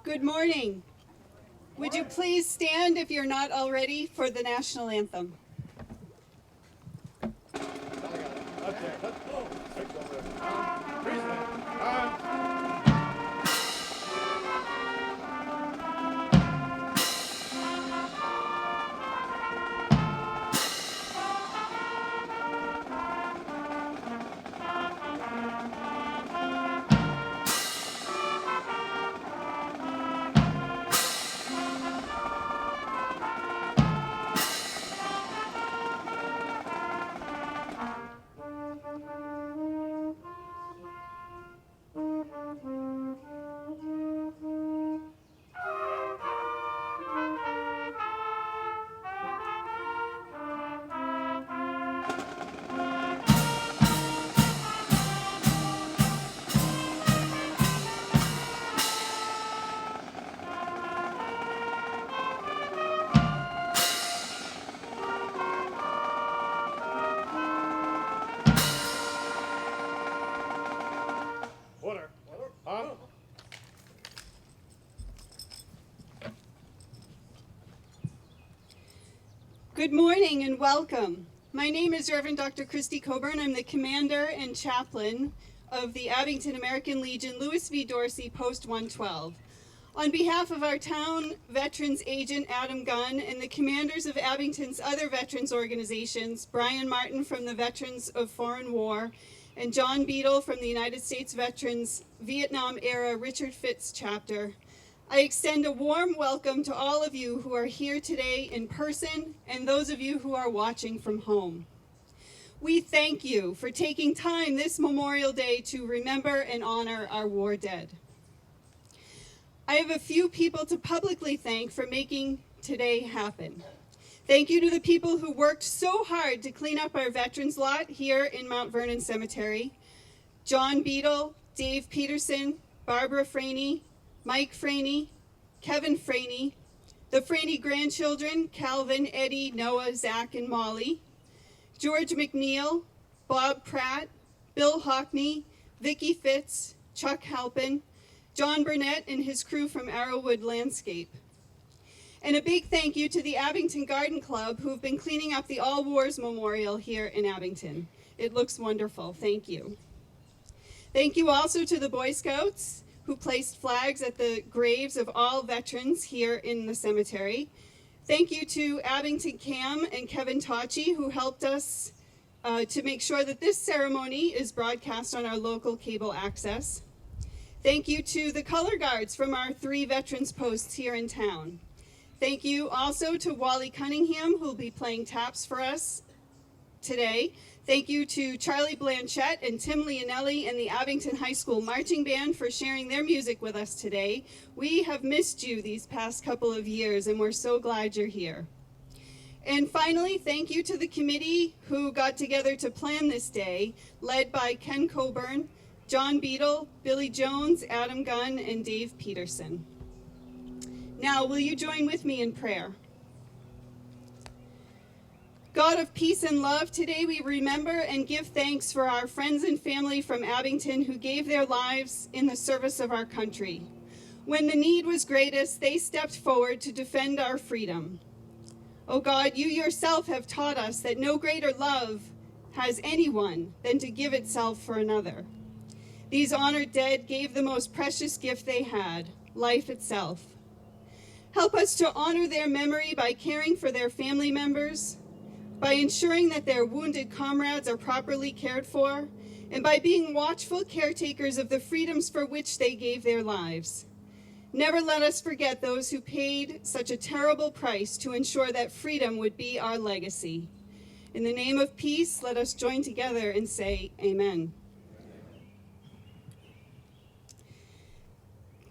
Good morning. Would you please stand if you're not already for the National Anthem? Good morning and welcome. My name is Reverend Dr. Christy Coburn. I'm the commander and chaplain of the Abington American Legion Louis V. Dorsey Post 112. On behalf of our town veterans agent Adam Gunn and the commanders of Abington's other veterans organizations, Brian Martin from the Veterans of Foreign War and John Beadle from the United States Veterans Vietnam Era Richard Fitz Chapter, I extend a warm welcome to all of you who are here today in person and those of you who are watching from home. We thank you for taking time this Memorial Day to remember and honor our war dead. I have a few people to publicly thank for making today happen. Thank you to the people who worked so hard to clean up our veterans lot here in Mount Vernon Cemetery. John Beadle, Dave Peterson, Barbara Franey, Mike Franey, Kevin Franey, the Franey grandchildren, Calvin, Eddie, Noah, Zach, and Molly, George McNeil, Bob Pratt, Bill Hockney, Vicki Fitz, Chuck Halpin, John Burnett and his crew from Arrowwood Landscape. And a big thank you to the Abington Garden Club who have been cleaning up the All Wars Memorial here in Abington. It looks wonderful. Thank you. Thank you also to the Boy Scouts who placed flags at the graves of all veterans here in the cemetery. Thank you to Abington Cam and Kevin Tachi who helped us to make sure that this ceremony is broadcast on our local cable access. Thank you to the color guards from our 3 veterans posts here in town. Thank you also to Wally Cunningham, who will be playing taps for us today. Thank you to Charlie Blanchette and Tim Leonelli and the Abington High School Marching Band for sharing their music with us today. We have missed you these past couple of years, and we're so glad you're here. And finally, thank you to the committee who got together to plan this day, led by Ken Coburn, John Beadle, Billy Jones, Adam Gunn, and Dave Peterson. Now, will you join with me in prayer? God of peace and love, today we remember and give thanks for our friends and family from Abington who gave their lives in the service of our country. When the need was greatest, they stepped forward to defend our freedom. Oh God, you yourself have taught us that no greater love has anyone than to give itself for another. These honored dead gave the most precious gift they had, life itself. Help us to honor their memory by caring for their family members, by ensuring that their wounded comrades are properly cared for, and by being watchful caretakers of the freedoms for which they gave their lives. Never let us forget those who paid such a terrible price to ensure that freedom would be our legacy. In the name of peace, let us join together and say amen.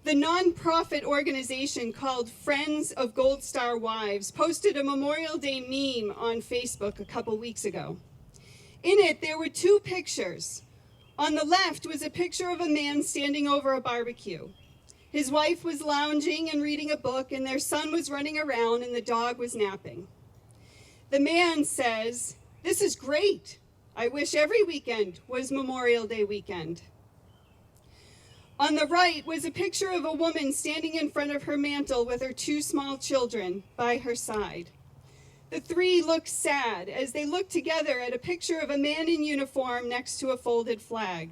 The nonprofit organization called Friends of Gold Star Wives posted a Memorial Day meme on Facebook a couple weeks ago. In it, there were 2 pictures. On the left was a picture of a man standing over a barbecue. His wife was lounging and reading a book, and their son was running around, and the dog was napping. The man says, "This is great. I wish every weekend was Memorial Day weekend." On the right was a picture of a woman standing in front of her mantle with her 2 small children by her side. The 3 look sad as they look together at a picture of a man in uniform next to a folded flag.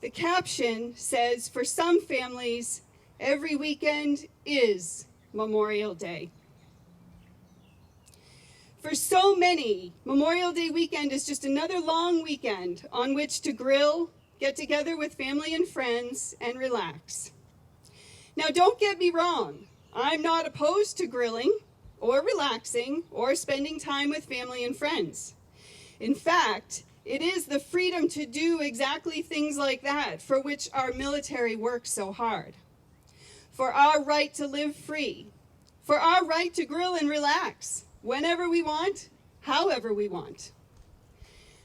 The caption says, "For some families, every weekend is Memorial Day." For so many, Memorial Day weekend is just another long weekend on which to grill, get together with family and friends, and relax. Now, don't get me wrong. I'm not opposed to grilling or relaxing or spending time with family and friends. In fact, it is the freedom to do exactly things like that for which our military works so hard. For our right to live free, for our right to grill and relax whenever we want, however we want.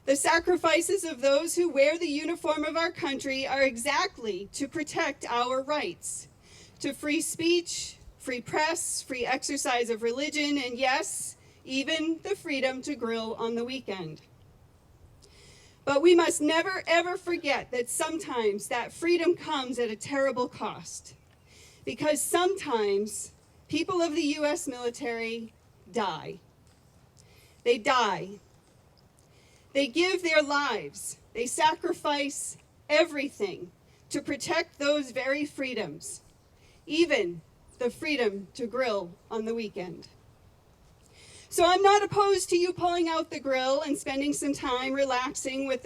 The sacrifices of those who wear the uniform of our country are exactly to protect our rights to free speech, free press, free exercise of religion, and yes, even the freedom to grill on the weekend. But we must never, ever forget that sometimes that freedom comes at a terrible cost. Because sometimes people of the U.S. military die. They die. They give their lives. They sacrifice everything to protect those very freedoms, even the freedom to grill on the weekend. So I'm not opposed to you pulling out the grill and spending some time relaxing with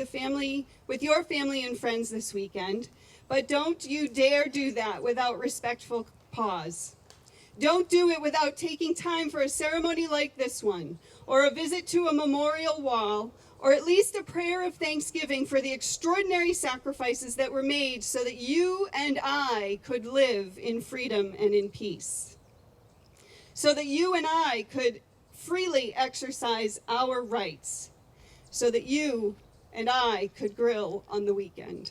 your family and friends this weekend, but don't you dare do that without respectful pause. Don't do it without taking time for a ceremony like this one, or a visit to a memorial wall, or at least a prayer of thanksgiving for the extraordinary sacrifices that were made so that you and I could live in freedom and in peace. So that you and I could freely exercise our rights. So that you and I could grill on the weekend.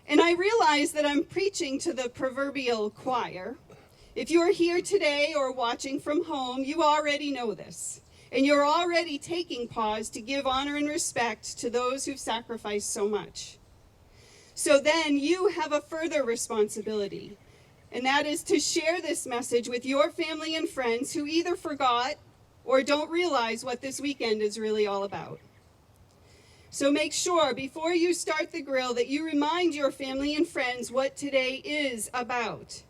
And I realize that I'm preaching to the proverbial choir. If you're here today or watching from home, you already know this. And you're already taking pause to give honor and respect to those who've sacrificed so much. So then you have a further responsibility, and that is to share this message with your family and friends who either forgot or don't realize what this weekend is really all about. So make sure before you start the grill that you remind your family and friends what today is about.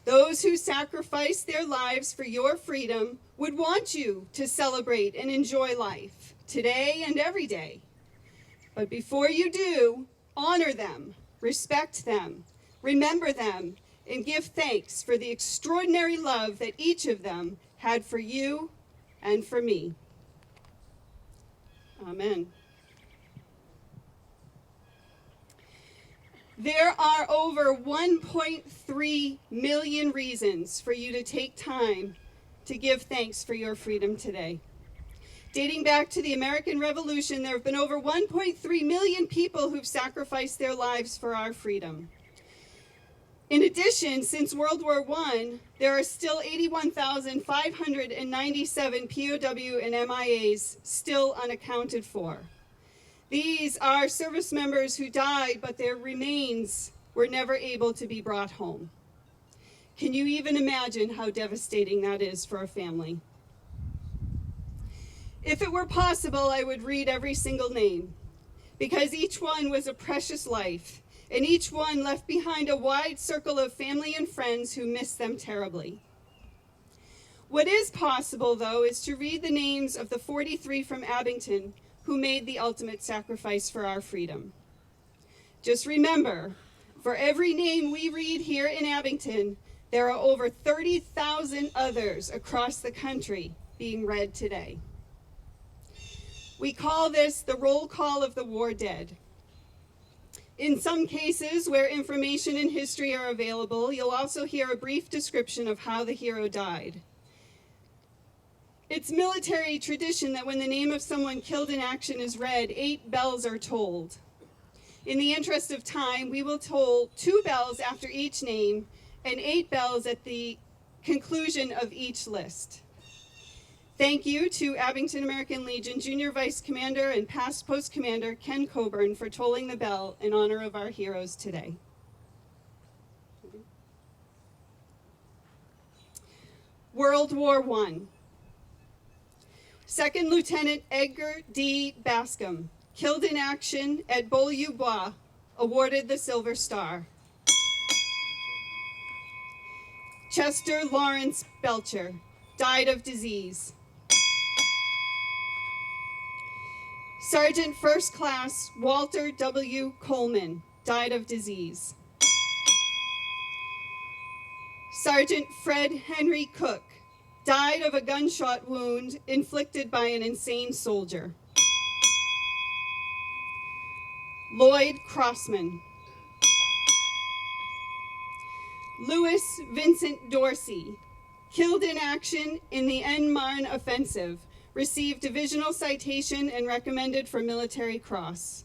Those who sacrificed their lives for your freedom would want you to celebrate and enjoy life today and every day. But before you do, honor them, respect them, remember them, and give thanks for the extraordinary love that each of them had for you and for me. Amen. There are over 1.3 million reasons for you to take time to give thanks for your freedom today. Dating back to the American Revolution, there have been over 1.3 million people who've sacrificed their lives for our freedom. In addition, since World War I, there are still 81,597 POW and MIAs still unaccounted for. These are service members who died, but their remains were never able to be brought home. Can you even imagine how devastating that is for a family? If it were possible, I would read every single name, because each one was a precious life, and each one left behind a wide circle of family and friends who miss them terribly. What is possible, though, is to read the names of the 43 from Abington who made the ultimate sacrifice for our freedom. Just remember, for every name we read here in Abington, there are over 30,000 others across the country being read today. We call this the roll call of the war dead. In some cases where information and history are available, you'll also hear a brief description of how the hero died. It's military tradition that when the name of someone killed in action is read, 8 bells are tolled. In the interest of time, we will toll 2 bells after each name and 8 bells at the conclusion of each list. Thank you to Abington American Legion Junior Vice Commander and past Post Commander Ken Coburn for tolling the bell in honor of our heroes today. World War I. Second Lieutenant Edgar D. Bascom, killed in action at Beaulieu-Bois, awarded the Silver Star. Chester Lawrence Belcher, died of disease. Sergeant First Class Walter W. Coleman, died of disease. Sergeant Fred Henry Cook, died of a gunshot wound inflicted by an insane soldier. Lloyd Crossman. Louis Vincent Dorsey, killed in action in the En Marne offensive, received divisional citation and recommended for Military Cross.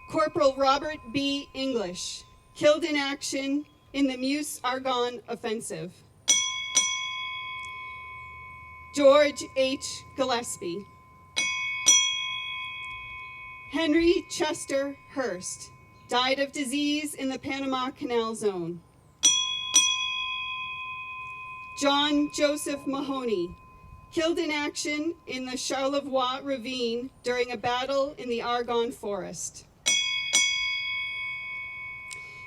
Corporal Robert B. English, killed in action in the Meuse-Argonne offensive. George H. Gillespie. Henry Chester Hurst, died of disease in the Panama Canal Zone. John Joseph Mahoney, killed in action in the Charlevoix Ravine during a battle in the Argonne Forest.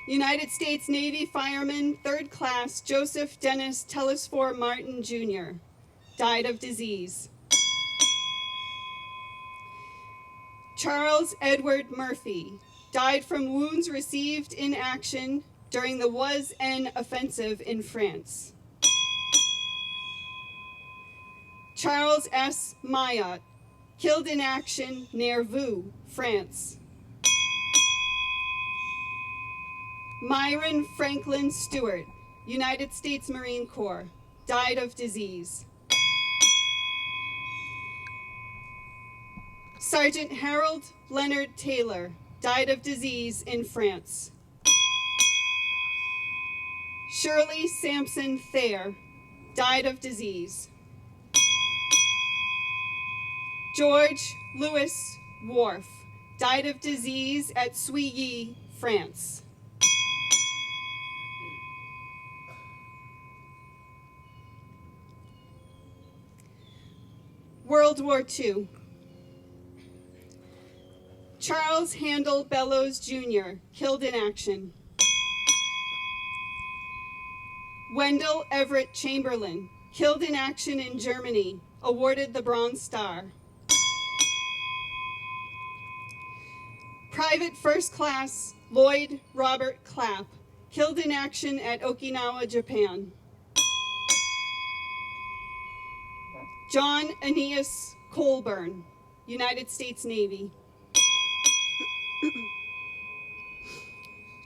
United States Navy Fireman, 3rd Class Joseph Dennis Telesphore Martin, Jr., died of disease. Charles Edward Murphy, died from wounds received in action during the Was-En offensive in France. Charles S. Mayotte, killed in action near Vaux, France. Myron Franklin Stewart, United States Marine Corps, died of disease. Sergeant Harold Leonard Taylor, died of disease in France. Shirley Sampson Thayer, died of disease. George Louis Wharf, died of disease at Souilly, France. World War II. Charles Handel Bellows, Jr., killed in action. Wendell Everett Chamberlain, killed in action in Germany, awarded the Bronze Star. Private First Class Lloyd Robert Clapp, killed in action at Okinawa, Japan. John Aeneas Colburn, United States Navy.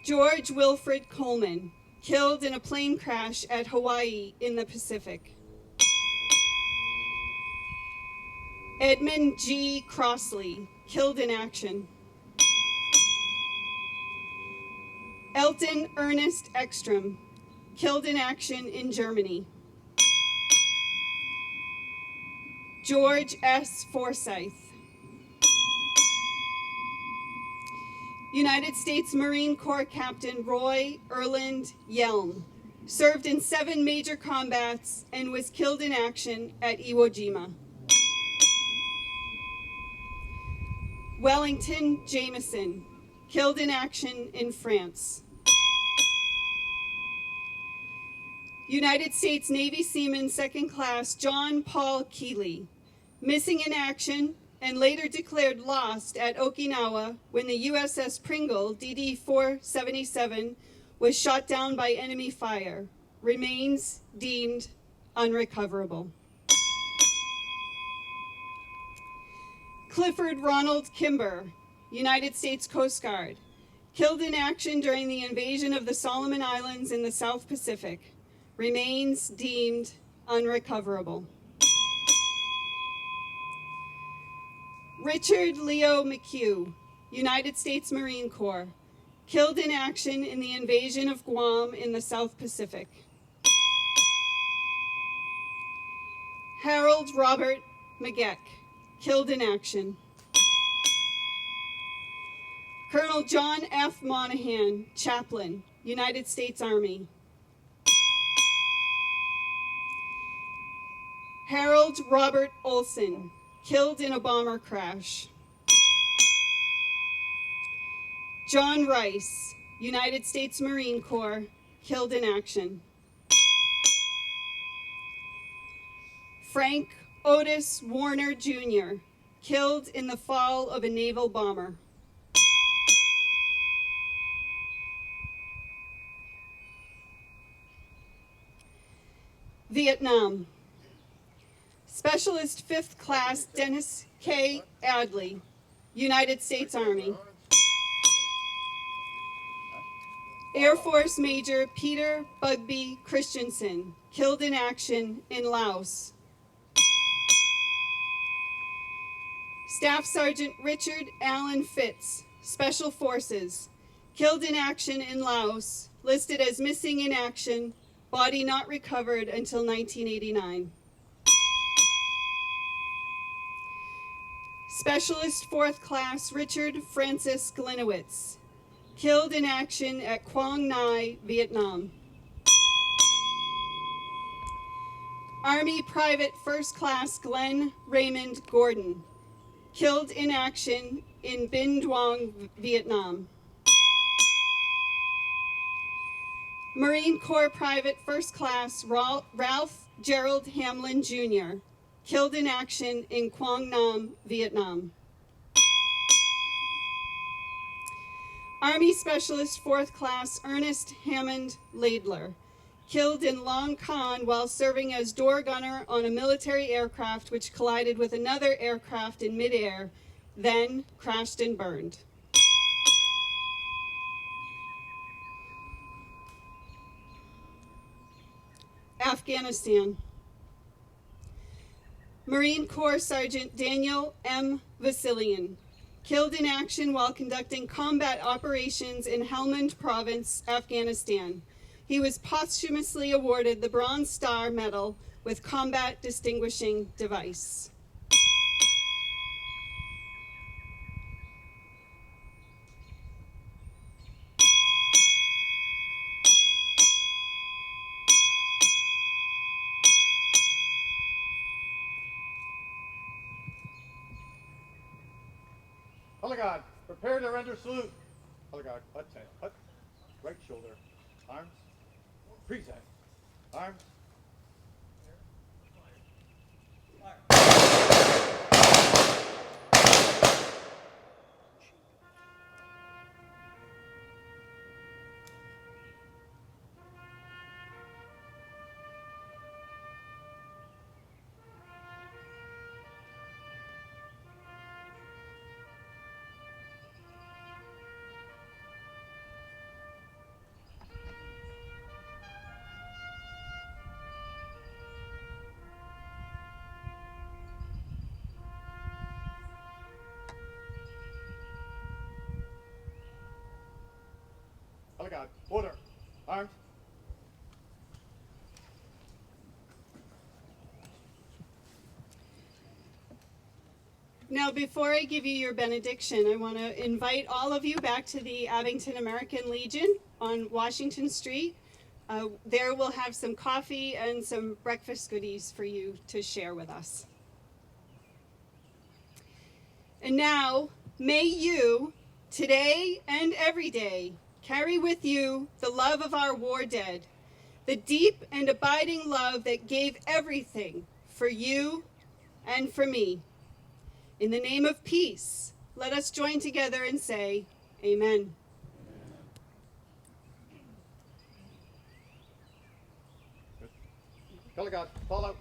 George Wilfred Coleman, killed in a plane crash at Hawaii in the Pacific. Edmund G. Crossley, killed in action. Elton Ernest Ekstrom, killed in action in Germany. George S. Forsyth. United States Marine Corps Captain Roy Erland Yelm, served in 7 major combats and was killed in action at Iwo Jima. Wellington Jameson, killed in action in France. United States Navy Seaman 2nd Class John Paul Keeley, missing in action and later declared lost at Okinawa when the USS Pringle DD-477 was shot down by enemy fire, remains deemed unrecoverable. Clifford Ronald Kimber, United States Coast Guard, killed in action during the invasion of the Solomon Islands in the South Pacific, remains deemed unrecoverable. Richard Leo McHugh, United States Marine Corps, killed in action in the invasion of Guam in the South Pacific. Harold Robert McGeck, killed in action. Colonel John F. Monahan, chaplain, United States Army. Harold Robert Olson, killed in a bomber crash. John Rice, United States Marine Corps, killed in action. Frank Otis Warner Jr., killed in the fall of a naval bomber. Vietnam. Specialist 5th Class Dennis K. Adley, United States Army. Air Force Major Peter Bugby Christensen, killed in action in Laos. Staff Sergeant Richard Allen Fitz, Special Forces, killed in action in Laos, listed as missing in action, body not recovered until 1989. Specialist 4th Class Richard Francis Glinowitz, killed in action at Quang Ngai, Vietnam. Army Private 1st Class Glenn Raymond Gordon, killed in action in Binh Duong, Vietnam. Marine Corps Private 1st Class Ralph Gerald Hamlin Jr., killed in action in Quang Nam, Vietnam. Army Specialist 4th Class Ernest Hammond Laidler, killed in Long Con while serving as door gunner on a military aircraft which collided with another aircraft in midair, then crashed and burned. Afghanistan. Marine Corps Sergeant Daniel M. Vasilian, killed in action while conducting combat operations in Helmand Province, Afghanistan. He was posthumously awarded the Bronze Star Medal with Combat Distinguishing Device. Color Guard, prepare to render salute. Color Guard, hut, head, hut, right shoulder, arms, present, arms. Color Guard, order, arms. Now, before I give you your benediction, I want to invite all of you back to the Abington American Legion on Washington Street. There we'll have some coffee and some breakfast goodies for you to share with us. And now, may you, today and every day, carry with you the love of our war dead, the deep and abiding love that gave everything for you and for me. In the name of peace, let us join together and say, Amen. Color Guard, fall out.